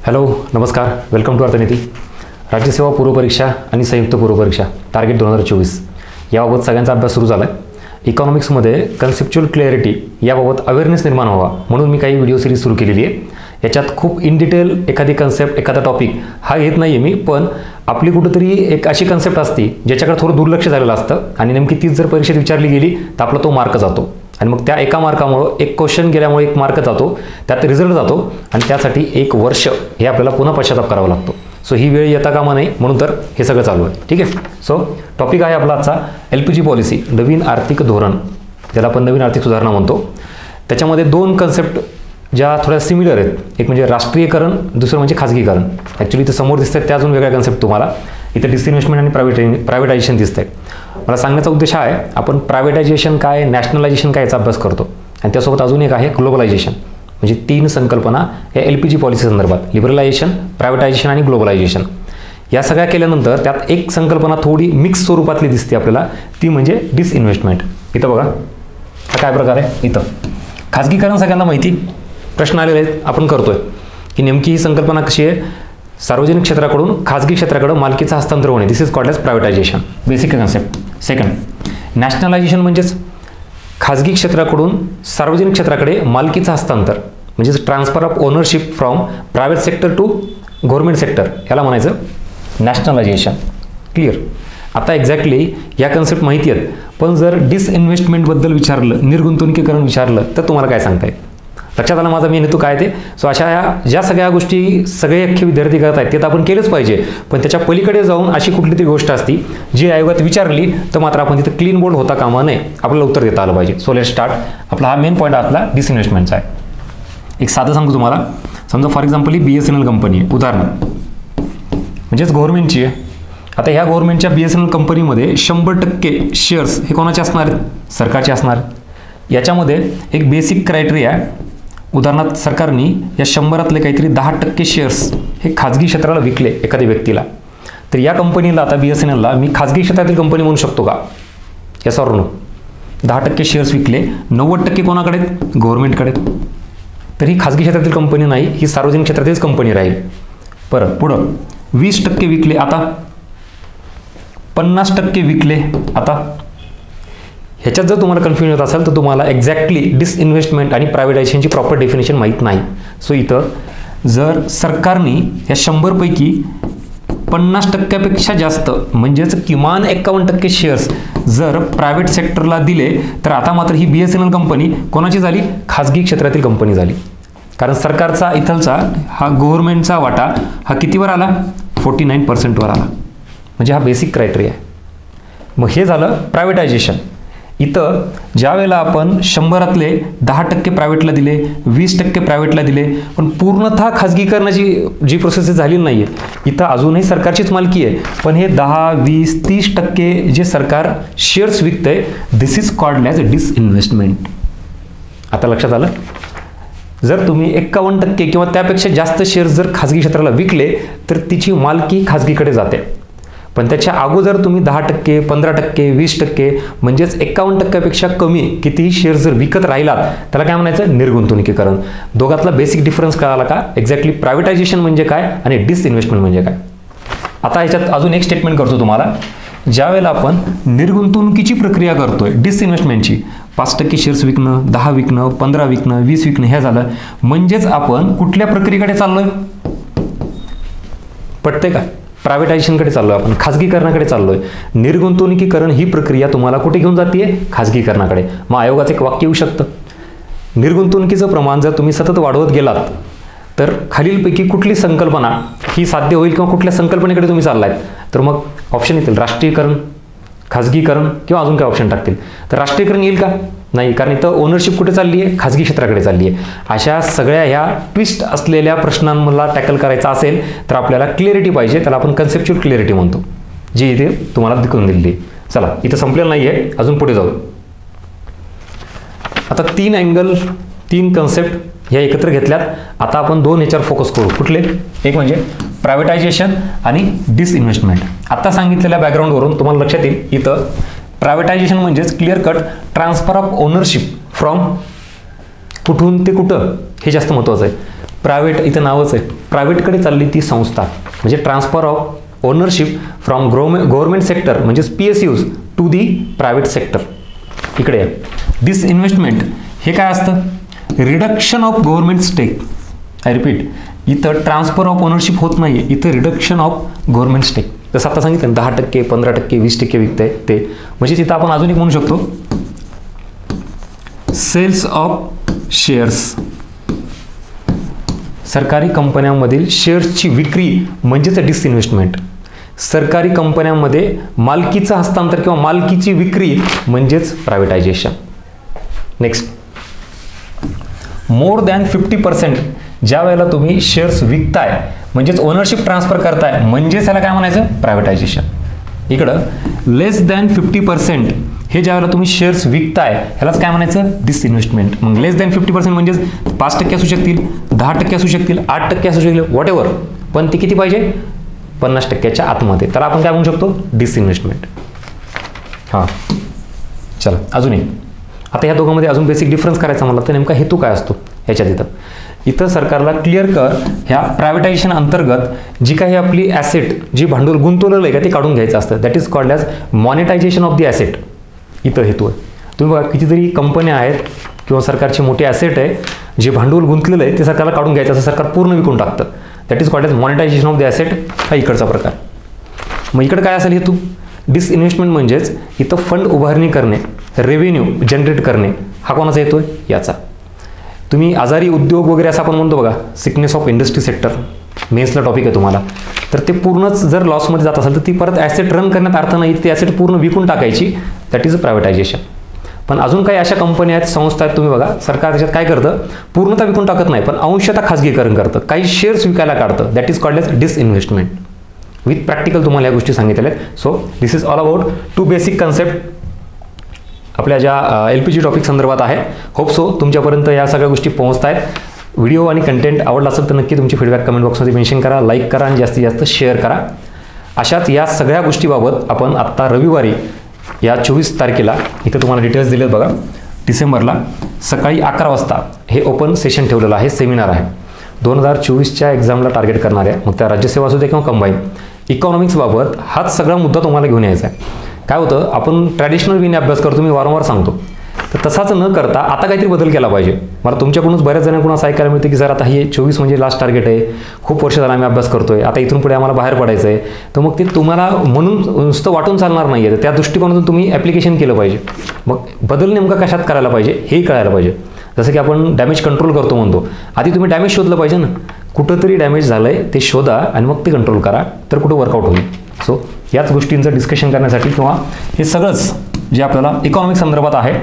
Hello नमस्कार, welcome to अर्थनीती. राज्यसेवा पूर्वपरीक्षा आणि संयुक्त पूर्वपरीक्षा टार्गेट 2024 याबाबत सगळ्यांचा अभ्यास सुरू झाला आहे. इकॉनॉमिक्समध्ये कन्सेप्च्युअल क्लॅरिटी याबाबत अवेअरनेस निर्माण व्हावा म्हणून मी काही व्हिडिओ सिरीज सुरू केलेली आहे. याच्यात खूप इन डिटेल एखादी कन्सेप्ट, एखादा टॉपिक हा घेत नाही आहे मी, पण आपली कुठेतरी एक अशी कन्सेप्ट असते ज्याच्याकडे थोडं दुर्लक्ष झालेलं असतं आणि नेमकी तीच जर परीक्षेत विचारली गेली तर आपला तो मार्क जातो आणि मग त्या एका मार्कामुळं एक क्वेश्चन गेल्यामुळे एक मार्क जातो, त्यात रिझल्ट जातो आणि त्यासाठी एक वर्ष हे आपल्याला पुन्हा पश्चाताप करावा लागतो. सो ही वेळ येता कामा नये म्हणून तर हे सगळं चालू आहे. ठीक आहे. सो टॉपिक आहे आपला आजचा LPG पॉलिसी, नवीन आर्थिक धोरण, ज्याला आपण नवीन आर्थिक सुधारणा म्हणतो. त्याच्यामध्ये दोन कन्सेप्ट ज्या थोड्या सिमिलर आहेत, एक म्हणजे राष्ट्रीयकरण, दुसरं म्हणजे खाजगीकरण. ॲक्च्युली इथं समोर दिसत आहेत त्या अजून वेगळ्या कन्सेप्ट तुम्हाला इथं डिसइन्व्हेस्टमेंट आणि प्रायव्हेटायझेशन दिसत आहे. मला सांगण्याचा उद्देश आहे आपण प्रायव्हेटायझेशन काय, नॅशनलायझेशन काय याचा अभ्यास करतो आणि त्यासोबत अजून एक आहे ग्लोबलायझेशन. म्हणजे तीन संकल्पना या LPG पॉलिसी संदर्भात, लिबरलायझेशन, प्रायव्हेटायझेशन आणि ग्लोबलायझेशन. या सगळ्या केल्यानंतर त्यात एक संकल्पना थोडी मिक्स स्वरूपातली दिसते आपल्याला, ती म्हणजे डिसइन्व्हेस्टमेंट. इथं बघा हा काय प्रकार आहे. इथं खाजगीकरण सगळ्यांना माहिती, प्रश्न आलेले आहेत, आपण करतोय की नेमकी ही संकल्पना कशी आहे. सार्वजनिक क्षेत्राकडून खाजगी क्षेत्राकडे मालकीचा हस्तांतर होणे, this is called as privatisation, basic concept. Second, nationalisation खाजगी क्षेत्राकडून सार्वजनिक क्षेत्राकडे मालकीचा हस्तांतर, म्हणजेच transfer of ownership from private sector to government sector, याला म्हणायचं नॅशनलायझेशन. क्लिअर. आता एक्झॅक्टली या कन्सेप्ट माहिती आहेत, पण जर डिसइन्व्हेस्टमेंटबद्दल विचारलं, निर्गुंतवणुकीकरण विचारलं तर तुम्हाला काय सांगता येईल? लक्षात आला माझा मेन हेतू काय ते. सो अशा ज्या सगळ्या गोष्टी सगळे अख्खे विद्यार्थी करत आहेत ते तर आपण केलंच पाहिजे, पण त्याच्या पलीकडे जाऊन अशी कुठली तरी गोष्ट असती जी आयोगात विचारली तर मात्र आपण तिथं क्लीन बोर्ड होता कामा नये, आपल्याला उत्तर देता आलं पाहिजे. So let start. आपला हा मेन पॉईंट आपला डिसइन्व्हेस्टमेंटचा आहे. एक साधं सांगतो तुम्हाला. समजा for example he BSNL company आहे, उदाहरण म्हणजेच गव्हर्नमेंटची आहे. आता ह्या गव्हर्नमेंटच्या BSNL कंपनीमध्ये 100% शेअर्स हे कोणाचे असणार आहेत? सरकारचे असणार. याच्यामध्ये एक बेसिक क्रायटेरिया आहे. उदाहरणार्थ सरकारने या 100रातले काहीतरी 10% शेअर्स हे खाजगी क्षेत्राला विकले एखाद्या व्यक्तीला, तर या कंपनीला, आता BSNLला मी खाजगी क्षेत्रातील कंपनी म्हणू शकतो का? Yes or no? 10% शेअर्स विकले, 90% कोणाकडे? गव्हर्नमेंटकडे. तर ही खाजगी क्षेत्रातील कंपनी नाही, ही सार्वजनिक क्षेत्रातीलच कंपनी राहील. परत पुढं 20% विकले, आता 50% विकले. आता ह्याच्यात जर तुम्हाला कन्फ्युजन होत असेल तर तुम्हाला एक्झॅक्टली डिसइन्व्हेस्टमेंट आणि प्रायव्हेटायझेशनची प्रॉपर डेफिनेशन माहीत नाही. सो इथं जर सरकारने या 100पैकी 50%पेक्षा जास्त, म्हणजेच किमान 51% शेअर्स जर प्रायव्हेट सेक्टरला दिले तर आता मात्र ही BSNL कंपनी कोणाची झाली? खाजगी क्षेत्रातील कंपनी झाली. कारण सरकारचा इथलचा हा गव्हर्नमेंटचा वाटा हा कितीवर आला? 49%वर आला. म्हणजे हा बेसिक क्रायटेरिया आहे. मग हे झालं प्रायव्हेटायझेशन. इथं ज्या वेळेला आपण 100रातले 10% प्रायव्हेटला दिले, 20% प्रायव्हेटला दिले, पण पूर्णतः खाजगीकरणाची जी प्रोसेस झाली नाही आहे, इथं अजूनही सरकारचीच मालकी आहे, पण हे 10, 20, 30% जे सरकार शेअर्स विकतंय, this is called as disinvestment. आता लक्षात आलं? जर तुम्ही 51% किंवा त्यापेक्षा जास्त शेअर्स जर खाजगी क्षेत्राला विकले तर तिची मालकी खाजगीकडे जाते. पण त्याच्या अगोदर तुम्ही 10%, 15%, 20% म्हणजेच 51%पेक्षा कमी कितीही शेअर्स जर विकत राहिलात त्याला काय म्हणायचं? निर्गुंतवणुकीकरण. दोघातला बेसिक डिफरन्स कळाला का? एक्झॅक्टली प्रायव्हेटायझेशन म्हणजे काय आणि डिसइन्व्हेस्टमेंट म्हणजे काय. आता ह्याच्यात अजून एक स्टेटमेंट करतो तुम्हाला. ज्या वेळेला आपण निर्गुंतवणुकीची प्रक्रिया करतोय, डिसइन्व्हेस्टमेंटची, 5% शेअर्स विकणं, 10 विकणं, 15 विकणं, 20 विकणं, हे झालं, म्हणजेच आपण कुठल्या प्रक्रियेकडे चाललोय? पटतंय का? प्रायव्हेटायझेशनकडे चाललोय आपण, खाजगीकरणाकडे चाललोय. निर्गुंतवणुकीकरण ही प्रक्रिया तुम्हाला कुठे घेऊन जाते? खाजगीकरणाकडे. मग आयोगाचं एक वाक्य येऊ शकतं, निर्गुंतवणुकीचं प्रमाण जर तुम्ही सतत वाढवत गेलात तर खालीलपैकी कुठली संकल्पना ही साध्य होईल किंवा कुठल्या संकल्पनेकडे तुम्ही चाललाय? तर मग ऑप्शन येतील राष्ट्रीयकरण, खाजगीकरण किंवा अजून काय ऑप्शन टाकतील. तर राष्ट्रीयकरण येईल का? नाही, कारण इथं ओनरशिप कुठे चालली आहे? खाजगी क्षेत्राकडे चालली आहे. अशा सगळ्या ह्या ट्विस्ट असलेल्या प्रश्नांना टॅकल करायचा असेल तर आपल्याला क्लिअरिटी पाहिजे, त्याला आपण कन्सेप्च्युअल क्लिअरिटी म्हणतो, जी इथे तुम्हाला दिसून दिलेली आहे. चला, इथं संपलेलं नाही आहे, अजून पुढे जाऊ. आता 3 अँगल, 3 कन्सेप्ट ह्या एकत्र घेतल्यात. आता आपण 2 ह्याच्यावर फोकस करू. कुठले? एक म्हणजे प्रायव्हेटायझेशन आणि डिसइन्व्हेस्टमेंट. आता सांगितलेल्या बॅकग्राऊंडवरून तुम्हाला लक्षात येईल, इथं प्रायव्हेटायझेशन म्हणजेच clear cut transfer of ownership from कुठून ते कुठं, हे जास्त महत्त्वाचं आहे. प्रायव्हेट इथं नावच आहे, प्रायव्हेटकडे चालली ती संस्था, म्हणजे transfer of ownership from government sector म्हणजेच PSUs to the private sector. इकडे डिसइन्व्हेस्टमेंट हे काय असतं? Reduction of government stake. I repeat, इथं ट्रान्सफर ऑफ ओनरशिप होत नाही आहे, इथं रिडक्शन ऑफ गव्हर्नमेंट स्टेक. जसं आता सांगितलं 10%, 15%, 20% विकतंय ते, म्हणजे तिथं आपण अजून एक म्हणू शकतो सेल्स ऑफ शेअर्स. सरकारी कंपन्यांमधील शेअर्सची विक्री म्हणजेच डिसइन्व्हेस्टमेंट. सरकारी कंपन्यांमध्ये मालकीचं हस्तांतर किंवा मालकीची विक्री म्हणजेच प्रायव्हेटायझेशन. Next, more than 50%. ज्या वेळेला तुम्ही शेअर्स विकताय म्हणजेच ओनरशिप ट्रान्सफर करताय म्हणजेच त्याला काय म्हणायचं? प्रायव्हेटायझेशन. इकडं लेस दॅन 50% हे ज्या वेळेला तुम्ही शेअर्स विकताय ह्यालाच काय म्हणायचं? डिसइन्व्हेस्टमेंट. मग लेस दॅन 50% म्हणजेच 5% असू शकतील, 10% असू शकतील, 8% असू शकतील, व्हॉट एव्हर, पण ती किती पाहिजे? 50%च्या आतमध्ये. त्याला आपण काय म्हणू शकतो? डिसइन्व्हेस्टमेंट. हां, चला अजून एक. आता ह्या दोघांमध्ये अजून बेसिक डिफरन्स करायचा मला तर नेमका हेतू काय असतो ह्याच्यात? इथं सरकारला क्लिअर कर ह्या प्रायव्हेटायझेशन अंतर्गत जी काही आपली ॲसेट, जी भांडवल गुंतवलेलं आहे का ते काढून घ्यायचं असतं. That is called as monetization of the asset. इथं हेतू आहे. तुम्ही बघा कितीतरी कंपन्या आहेत किंवा सरकारची मोठी ॲसेट आहे, जे भांडवल गुंतलेलं आहे ते सरकारला काढून घ्यायचं असं सरकार पूर्ण विकून टाकतं. That is called as monetization of the asset. हा इकडचा प्रकार. मग इकडं काय असेल हेतू? डिसइन्व्हेस्टमेंट म्हणजेच इथं फंड उभारणी करणे, रेव्हेन्यू जनरेट करणे. हा कोणाचा येतोय? याचा. तुम्ही आजारी उद्योग वगैरे असं आपण म्हणतो बघा, सिकनेस ऑफ इंडस्ट्री सेक्टर, मेन्सला टॉपिक आहे तुम्हाला, तर ते पूर्णच जर लॉसमध्ये जात असेल तर ती परत ॲसेट रन करण्यात अर्थ नाही, ती ॲसेट पूर्ण विकून टाकायची. That is privatisation. पण अजून काही अशा कंपन्या आहेत, संस्था आहेत, तुम्ही बघा सरकार त्याच्यात काय करतं? पूर्णतः विकून टाकत नाही, पण अंशतः खाजगीकरण करतं, काही शेअर्स विकायला काढतं. That is called as disinvestment. With practical तुम्हाला या गोष्टी सांगितलेल्या आहेत. So this is all about 2 basic concept आपल्या ज्या LPG टॉपिक संदर्भात आहे. होप सो तुमच्यापर्यंत या सगळ्या गोष्टी पोहोचत आहेत. व्हिडिओ आणि कंटेंट आवडला असेल तर नक्की तुमची फीडबॅक कमेंट बॉक्समध्ये मेन्शन करा, लाईक करा आणि जास्तीत जास्त शेअर करा. अशाच या सगळ्या गोष्टीबाबत आपण आत्ता रविवारी या 24 तारखेला इथं तुम्हाला डिटेल्स दिलेत बघा. डिसेंबरला सकाळी 11 वाजता हे ओपन सेशन ठेवलेलं आहे, सेमिनार आहे. 2024च्या एक्झामला टार्गेट करणाऱ्या, मग त्या राज्यसेवा असू दे किंवा कंबाईन, इकॉनॉमिक्सबाबत हाच सगळा मुद्दा तुम्हाला घेऊन यायचा आहे. काय होतं, आपण ट्रॅडिशनल वेने अभ्यास करतो, मी वारंवार सांगतो, तर तसाच न करता आता काहीतरी बदल केला पाहिजे. मला तुमच्याकडूनच बऱ्याच जणांकडून असं ऐकायला मिळतं की सर आता हे 24 म्हणजे लास्ट टार्गेट आहे, खूप वर्ष झाला आम्ही अभ्यास करतोय, आता इथून पुढे आम्हाला बाहेर पडायचं आहे. तर मग ते तुम्हाला म्हणून नुसतं वाटून चालणार नाही आहे, त्या दृष्टिकोनातून तुम्ही ॲप्लिकेशन केलं पाहिजे. मग बदल नेमका कशात करायला पाहिजे हेही कळायला पाहिजे. जसं की आपण डॅमेज कंट्रोल करतो म्हणतो, आधी तुम्ही डॅमेज शोधलं पाहिजे ना, कुठंतरी डॅमेज झालं आहे ते शोधा आणि मग ते कंट्रोल करा, तर कुठं वर्कआउट होईल. सो याच गोष्टींचं डिस्कशन करण्यासाठी किंवा हे सगळंच जे आपल्याला इकॉनॉमिक संदर्भात आहे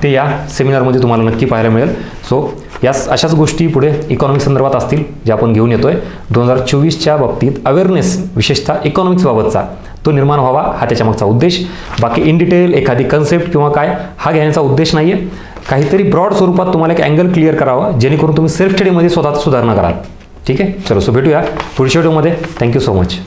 ते या सेमिनारमध्ये तुम्हाला नक्की पाहायला मिळेल. सो याच अशाच गोष्टी पुढे इकॉनॉमिक संदर्भात असतील जे आपण घेऊन येतोय. 2024च्या बाबतीत अवेअरनेस विशेषतः इकॉनॉमिक्सबाबतचा तो निर्माण व्हावा हा त्याच्यामागचा उद्देश. बाकी इन डिटेल एखादी कन्सेप्ट किंवा काय हा घेण्याचा उद्देश नाही आहे. काहीतरी ब्रॉड स्वरूपात तुम्हाला एक अँगल क्लिअर करावा जेणेकरून तुम्ही सेल्फ स्टडीमध्ये स्वतःच सुधारणा कराल. ठीक आहे, चलो सो भेटूया पुढच्या व्हिडिओमध्ये. Thank you so much.